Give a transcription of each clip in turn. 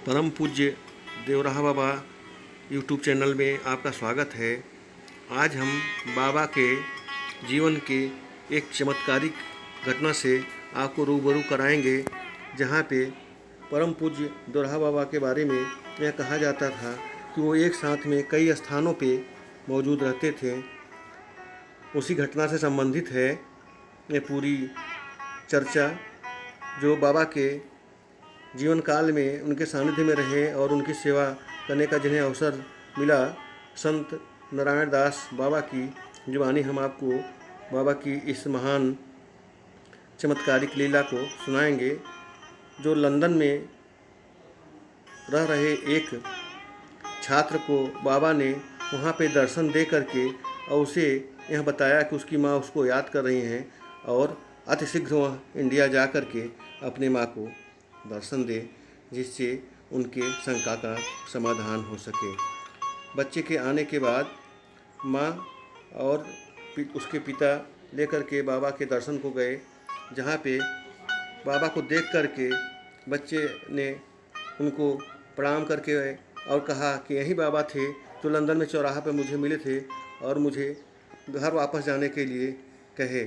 परम पूज्य देवराहा बाबा YouTube channel में आपका स्वागत है। आज हम बाबा के जीवन के एक चमत्कारिक घटना से आपको रूबरू कराएंगे, जहाँ पे परम पूज्य देवराहा बाबा के बारे में यह कहा जाता था कि वो एक साथ में कई स्थानों पे मौजूद रहते थे। उसी घटना से संबंधित है ये पूरी चर्चा, जो बाबा के जीवन काल में उनके सानिध्य में रहे और उनकी सेवा करने का जिन्हें अवसर मिला। संत नारायण दास बाबा की जुबानी हम आपको बाबा की इस महान चमत्कारिक लीला को सुनाएंगे, जो लंदन में रह रहे एक छात्र को बाबा ने वहाँ पे दर्शन दे करके और उसे यह बताया कि उसकी माँ उसको याद कर रही हैं और अतिशीघ्र वह इंडिया जा कर के अपने माँ को दर्शन दे, जिससे उनके शंका का समाधान हो सके। बच्चे के आने के बाद माँ और उसके पिता लेकर के बाबा के दर्शन को गए, जहाँ पे बाबा को देख करके बच्चे ने उनको प्रणाम करके और कहा कि यही बाबा थे जो लंदन में चौराहा पे मुझे मिले थे और मुझे घर वापस जाने के लिए कहे।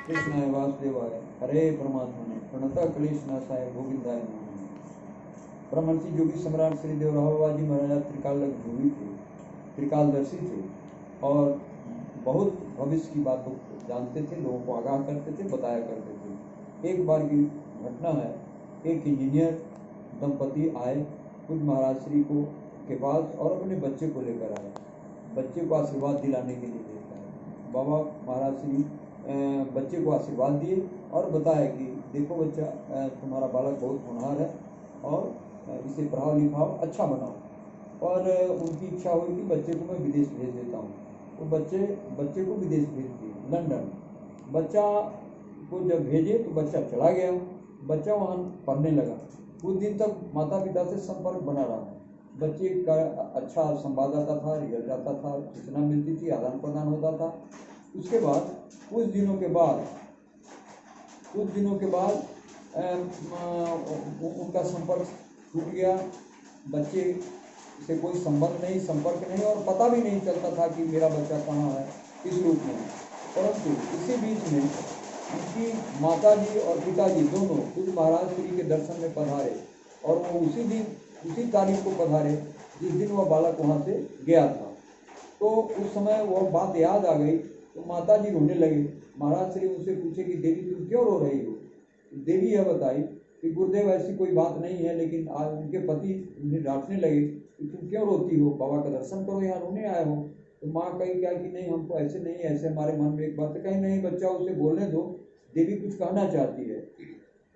कृष्णाय वासुदेवाय हरे परमात्मने प्रणतः क्लेशनाशाय गोविंदाय नमः। परमहंसी योगी सम्राट श्री देवराहा बाबा जी महाराज त्रिकालदर्शी थे, त्रिकालदर्शी थे और बहुत भविष्य की बातों जानते थे, लोगों को आगाह करते थे, बताया करते थे। एक बार की घटना है, एक इंजीनियर दंपति आए खुद महाराज श्री को के पास और अपने बच्चे को लेकर आए। बच्चे को आशीर्वाद दिलाने के लिए लेकर आए। बाबा महाराज श्री बच्चे को आशीर्वाद दिए और बताया कि देखो बच्चा, तुम्हारा बालक बहुत होनहार है और इसे पढ़ाओ लिखाओ, अच्छा बनाओ। और उनकी इच्छा हुई कि बच्चे को मैं विदेश भेज देता हूँ। तो बच्चे को विदेश भेज दिए, लंदन। बच्चा को जब भेजे तो बच्चा चला गया। बच्चा वहाँ पढ़ने लगा। कुछ दिन तक माता पिता से संपर्क बना रहा। बच्चे का अच्छा संवाद आता था, रिजल्ट आता था, सूचना मिलती थी, आदान प्रदान होता था। उसके बाद कुछ दिनों के बाद उनका संपर्क टूट गया। बच्चे से कोई संपर्क नहीं और पता भी नहीं चलता था कि मेरा बच्चा कहाँ है, किस रूप में। परंतु इसी बीच में उनकी माताजी और पिताजी दोनों खुद महाराज श्री के दर्शन में पधारे और वो उसी तारीख को पधारे जिस दिन वह बालक वहाँ से गया था। तो उस समय वह बात याद आ गई तो माताजी रोने लगे। महाराज श्री उनसे पूछे कि देवी तुम क्यों रो रही हो। देवी यह बताई कि गुरुदेव ऐसी कोई बात नहीं है, लेकिन आज उनके पति उन्हें डांटने लगे कि तुम क्यों रोती हो, बाबा का दर्शन करो, यहाँ रोने आए हो। तो माँ कही क्या कि नहीं, हमको ऐसे नहीं, ऐसे हमारे मन में एक बात। कहीं नहीं बच्चा, उसे बोलने दो, देवी कुछ कहना चाहती है।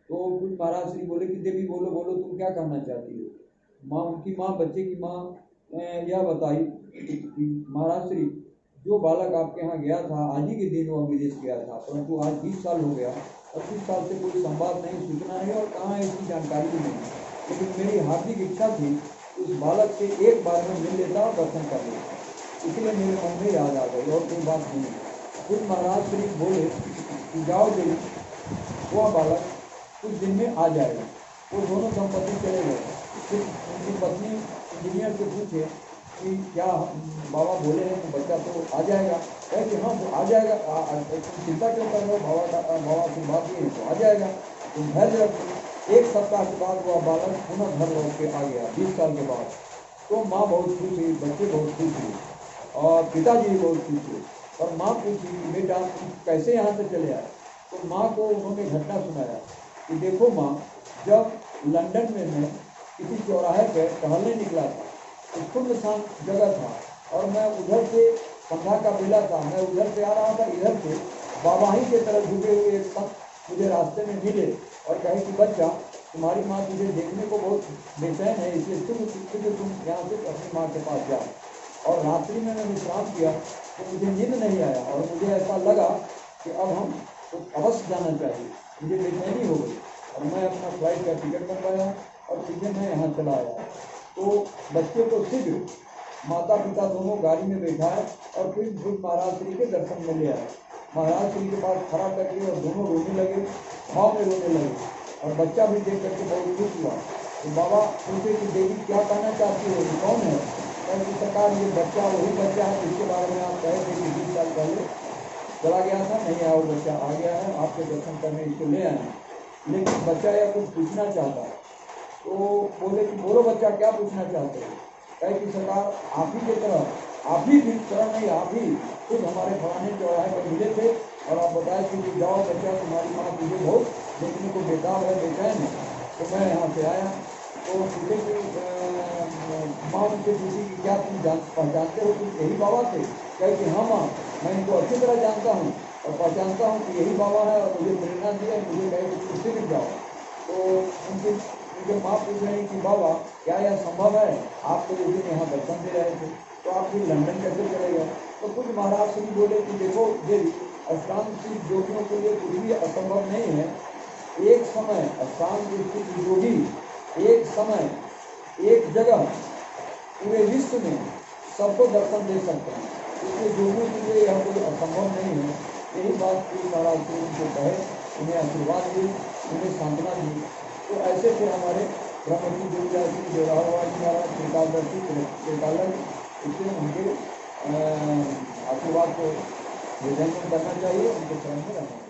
तो कुछ महाराज श्री बोले कि देवी बोलो बोलो, तुम क्या कहना चाहती हो। उनकी माँ, बच्चे की माँ यह बताई कि महाराज श्री, जो बालक आपके यहाँ गया था आज ही के दिन वह विदेश गया था, परंतु आज 20 साल हो गया और 20 साल से कोई संवाद नहीं, सूचना नहीं और कहाँ है इसकी जानकारी भी नहीं। लेकिन मेरी हार्दिक इच्छा थी उस बालक से एक बार में मिल लेता और दर्शन कर लेता, इसलिए मेरे मन में याद आ गई और कोई बात नहीं। खुद महाराज श्री बोले कि जाओ देवी, वह बालक कुछ दिन में आ जाएगा। वो दोनों दंपति चले गए। फिर उनकी पत्नी इंजीनियर से पूछे कि क्या बाबा बोले हैं कि बच्चा तो आ जाएगा। कहे कि हाँ वो आ जाएगा, तुम चिंता क्यों कर रहे हो, बाबा की बात ये है तो आ जाएगा, तुम धैर्य रखो। एक सप्ताह के बाद वह बालक पुनः घर लौट के आ गया 20 साल के बाद। तो माँ बहुत खुश हुई, बच्चे बहुत खुश हुए और पिताजी भी बहुत खुश हुए। और माँ पूछी कि बेटा तुम कैसे यहाँ से चले आए। तो माँ को उन्होंने घटना सुनाया कि देखो माँ, जब लंदन में मैं किसी चौराहे पर टहलने निकला था, सुनसान जगह था और मैं उधर से, संध्या का बेला था, मैं उधर से आ रहा था, इधर से बाबा ही के तरफ झुके हुए एक संत मुझे रास्ते में मिले और कहे कि बच्चा, तुम्हारी माँ तुझे देखने को बहुत बेचैन है, इसलिए तुम यहाँ से अपनी माँ के पास जाओ। और रात्रि में मैं विश्राम किया तो मुझे नींद नहीं आया और मुझे ऐसा लगा कि अब हम तो अवश्य जाना चाहिए। मुझे बेचैनी हो गई और मैं अपना फ्लाइट का टिकट बनवाया और सीधे मैं यहाँ चला आया। तो बच्चे को शीघ्र माता पिता दोनों गाड़ी में बैठाए और फिर महाराज श्री के दर्शन में ले आए। महाराज श्री के पास खड़ा करके और दोनों रोने लगे, भाव में रोने लगे। और बच्चा भी देख करके बहुत खुश हुआ। तो बाबा पूछे कि देवी क्या कहना चाहती हो, ये कौन है? कहे कि सरकार ये बच्चा वही बच्चा है जिसके बारे में आप कहे थे कि 20 साल पहले चला गया था, नहीं आया वो बच्चा आ गया है, आपके दर्शन करने इसको ले आए। लेकिन बच्चा यह कुछ पूछना चाहता है। तो बोले कि बोलो बच्चा क्या पूछना चाहते हो? कहे कि सरकार आप ही की तरह, आप ही की तरह नहीं, आप ही खुद हमारे फलाने चौराहे पर मिले थे और आप बताए कि जाओ बच्चा तुम्हारी माँ तुझे बहुत देखने को बेताब है, बेचैन है, तो मैं यहाँ से आया। तो पूछे कि माँ उनसे पूछी कि क्या तुम पहचानते हो कि यही बाबा थे? कहे कि हाँ माँ, मैं इनको अच्छी तरह जानता हूँ और पहचानता हूँ कि यही बाबा है और मुझे प्रेरणा दी है, मुझे कहे कि कुर्सी मिल जाओ। तो उनके माँ पूछ रहे हैं कि बाबा क्या यह संभव है, आप तो उस दिन यहाँ दर्शन दे रहे थे, तो आप फिर लंदन कैसे चले गए? तो कुछ महाराज श्री बोले कि देखो देवी, अष्टांग स्थित योगियों के लिए कुछ भी असंभव नहीं है। एक समय अष्टांग स्थित योगी एक समय एक जगह पूरे विश्व में सबको दर्शन दे सकते हैं, इसलिए योगियों के लिए यह कोई असंभव नहीं है। यही बात श्री महाराज श्री उनको कहे, उन्हें आशीर्वाद दी, उन्हें सांत्वना दी। तो ऐसे फिर हमारे ब्रह्मजी देवदासी देवरावाजी महाराज त्रिकालदर्शी त्रिकालक, इससे उनके आशीर्वाद को हृदय में करना चाहिए, उनके शरण में रहना चाहिए।